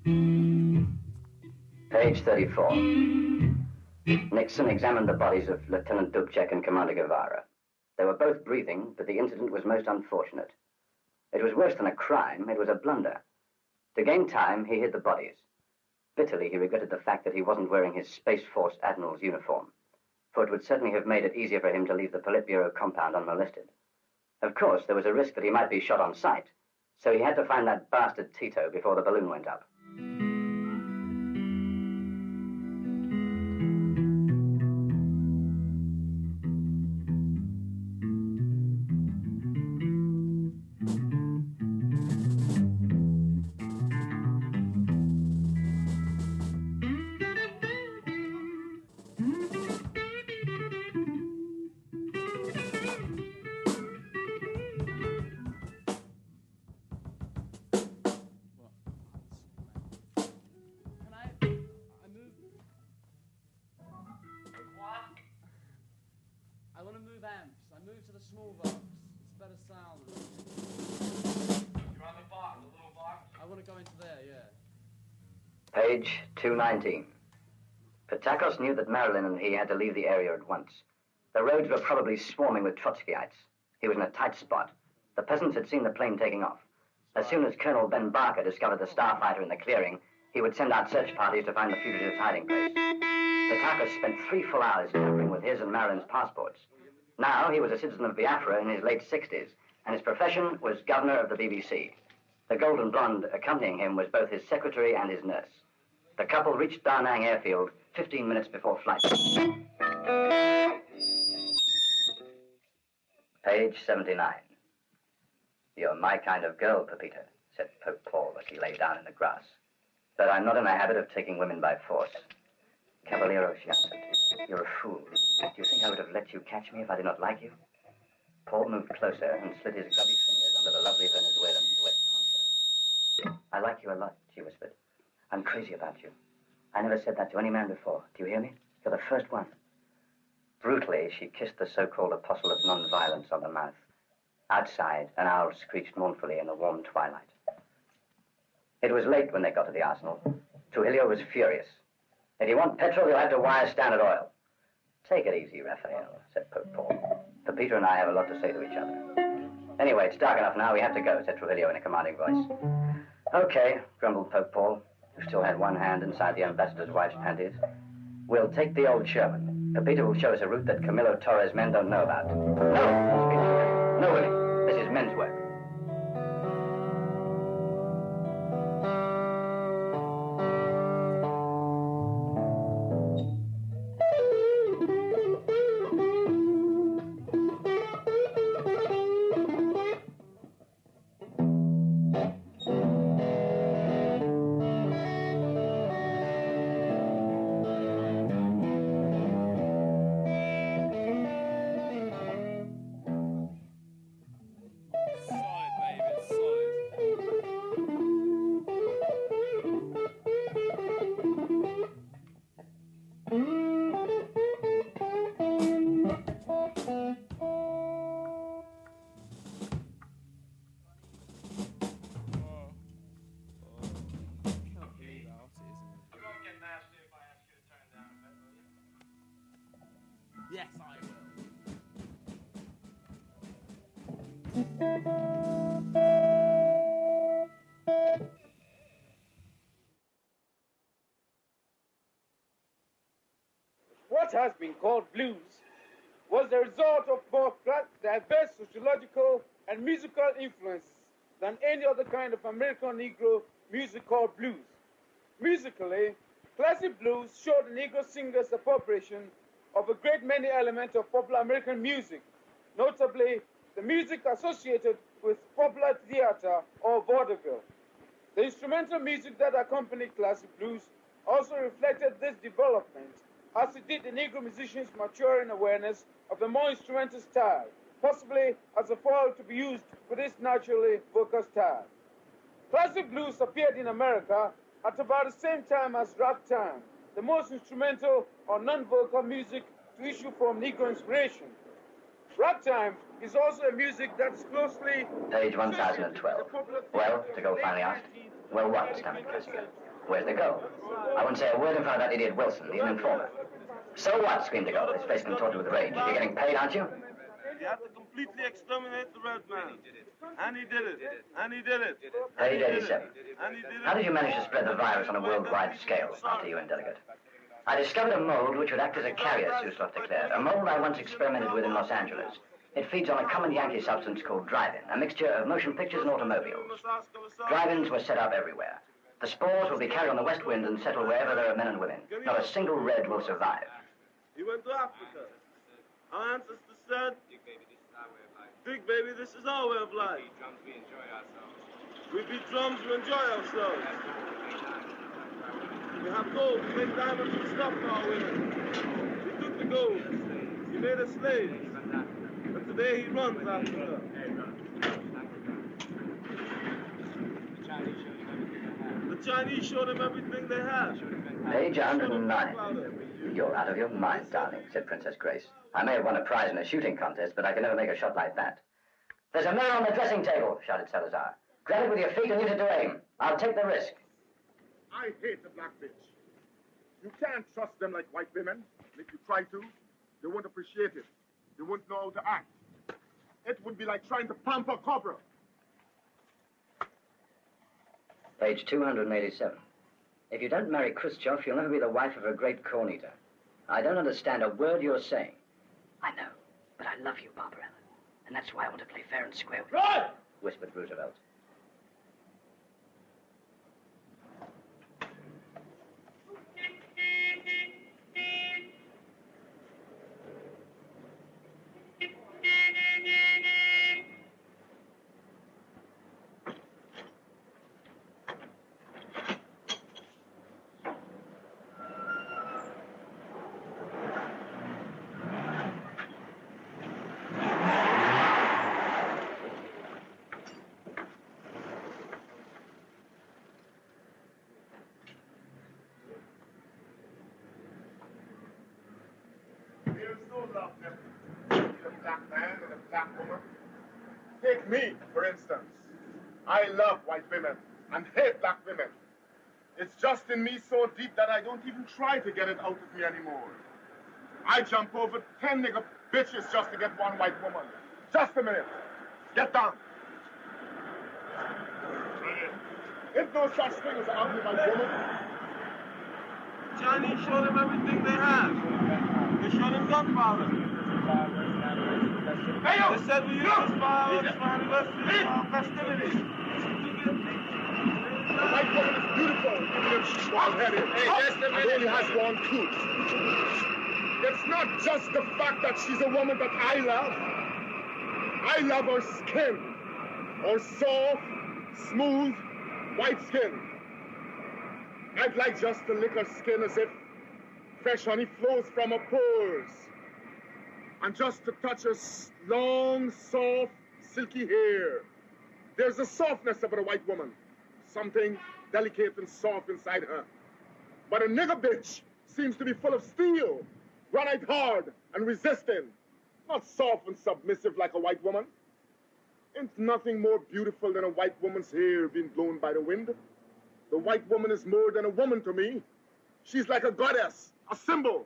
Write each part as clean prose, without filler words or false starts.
Page 34. Nixon examined the bodies of Lieutenant Dubček and Commander Guevara. They were both breathing, but the incident was most unfortunate. It was worse than a crime, it was a blunder. To gain time, he hid the bodies. Bitterly, he regretted the fact that he wasn't wearing his Space Force Admiral's uniform, for it would certainly have made it easier for him to leave the Politburo compound unmolested. Of course, there was a risk that he might be shot on sight, so he had to find that bastard Tito before the balloon went up. I want to move amps. I move to the small box. It's better sound. You're on the box, the little box? I want to go into there, yeah. Page 219. Patakos knew that Marilyn and he had to leave the area at once. The roads were probably swarming with Trotskyites. He was in a tight spot. The peasants had seen the plane taking off. As soon as Colonel Ben Barker discovered the starfighter in the clearing, he would send out search parties to find the fugitive's hiding place. Patakos spent 3 full hours tampering with his and Marilyn's passports. Now he was a citizen of Biafra in his late 60s, and his profession was governor of the BBC. The golden blonde accompanying him was both his secretary and his nurse. The couple reached Da Nang airfield 15 minutes before flight. Page 79. You're my kind of girl, Pepita, said Pope Paul as he lay down in the grass. But I'm not in the habit of taking women by force. Caballero, she answered, you're a fool. Do you think I would have let you catch me if I did not like you? Paul moved closer and slid his grubby fingers under the lovely Venezuelan's wet poncho. I like you a lot, she whispered. I'm crazy about you. I never said that to any man before. Do you hear me? You're the first one. Brutally, she kissed the so-called apostle of non-violence on the mouth. Outside, an owl screeched mournfully in the warm twilight. It was late when they got to the arsenal. Trujillo was furious. If you want petrol, you'll have to wire Standard Oil. Take it easy, Raphael, said Pope Paul. Pepita and I have a lot to say to each other. Anyway, it's dark enough now. We have to go, said Trujillo in a commanding voice. Okay, grumbled Pope Paul, who still had one hand inside the ambassador's wife's panties. We'll take the old Sherman. Pepita will show us a route that Camilo Torres' men don't know about. No, no, Willie. This is men's work. Yes, I will. What has been called blues was the result of more diverse sociological and musical influences than any other kind of American Negro music called blues. Musically, classic blues showed the Negro singer's appropriation of a great many elements of popular American music, notably the music associated with popular theater or vaudeville. The instrumental music that accompanied classic blues also reflected this development, as it did the Negro musicians' maturing awareness of the more instrumental style, possibly as a foil to be used with this naturally vocal style. Classic blues appeared in America at about the same time as ragtime, the most instrumental or non-vocal music to issue from Negro inspiration. Ragtime is also a music that's closely... Page 1012. Well, to go finally ask. Well, what, stammered Cassius? Where's the girl? I won't say a word in front of that idiot Wilson, he's an informer. So what? Screamed the girl, his face contorted with rage. You're getting paid, aren't you? You have to completely exterminate the red man. And he did it. And he did it. Page 87. And he did it. How did you manage to spread the virus on a worldwide scale after you and Delegate? I discovered a mold which would act as a carrier, Suslov declared. A mold I once experimented with in Los Angeles. It feeds on a common Yankee substance called drive-in, a mixture of motion pictures and automobiles. Drive-ins were set up everywhere. The spores will be carried on the west wind and settle wherever there are men and women. Not a single red will survive. He went to Africa. Our ancestors said, Big baby, this is our way of life. We beat drums, we enjoy ourselves. We have gold, we make diamonds and stuff for our women. He took the gold, he made us slaves. But today he runs Africa. The Chinese showed him everything they had. Page 109. You're out of your mind, darling, said Princess Grace. I may have won a prize in a shooting contest, but I can never make a shot like that. There's a mirror on the dressing table, shouted Salazar. Grab it with your feet and use it to aim. I'll take the risk. I hate the black bitch. You can't trust them like white women. And if you try to, they won't appreciate it. They won't know how to act. It would be like trying to pamper a cobra. Page 287. If you don't marry Khrushchev, you'll never be the wife of a great corn eater. I don't understand a word you're saying. I know, but I love you, Barbarella. And that's why I want to play fair and square with you. Right! Whispered Roosevelt. Take me, for instance. I love white women and hate black women. It's just in me so deep that I don't even try to get it out of me anymore. I jump over 10 nigger bitches just to get one white woman. Just a minute. Get down. There's no such thing as an ugly white woman. Chinese showed him everything they had. They showed him gunpowder. They said we use this fireworks for anniversaries, for festivities. The white woman is beautiful, even if she's bald-headed. Hey, just a minute. And only has one tooth. It's not just the fact that she's a woman that I love. I love her skin. Her soft, smooth, white skin. I'd like just to lick her skin as if fresh honey flows from her pores. And just to touch her long, soft, silky hair. There's a softness about a white woman. Something delicate and soft inside her. But a nigger bitch seems to be full of steel, granite hard and resisting. Not soft and submissive like a white woman. Ain't nothing more beautiful than a white woman's hair being blown by the wind. The white woman is more than a woman to me. She's like a goddess, a symbol.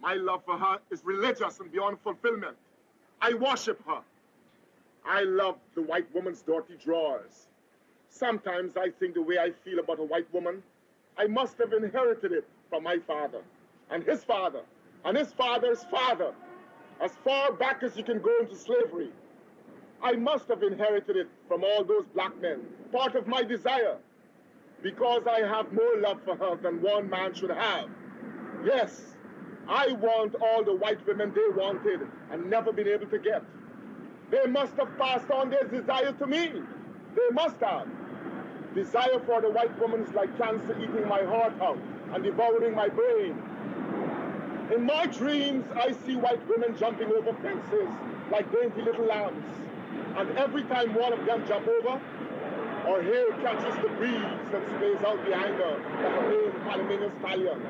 My love for her is religious and beyond fulfillment. I worship her. I love the white woman's dirty drawers. Sometimes I think the way I feel about a white woman, I must have inherited it from my father, and his father, and his father's father, as far back as you can go into slavery. I must have inherited it from all those black men, part of my desire, because I have more love for her than one man should have. Yes, I want all the white women they wanted and never been able to get. They must have passed on their desire to me. They must have. Desire for the white woman is like cancer eating my heart out and devouring my brain. In my dreams, I see white women jumping over fences like dainty little lambs. And every time one of them jump over, her hair catches the breeze and sprays out behind her like a pale Panamanian stallion.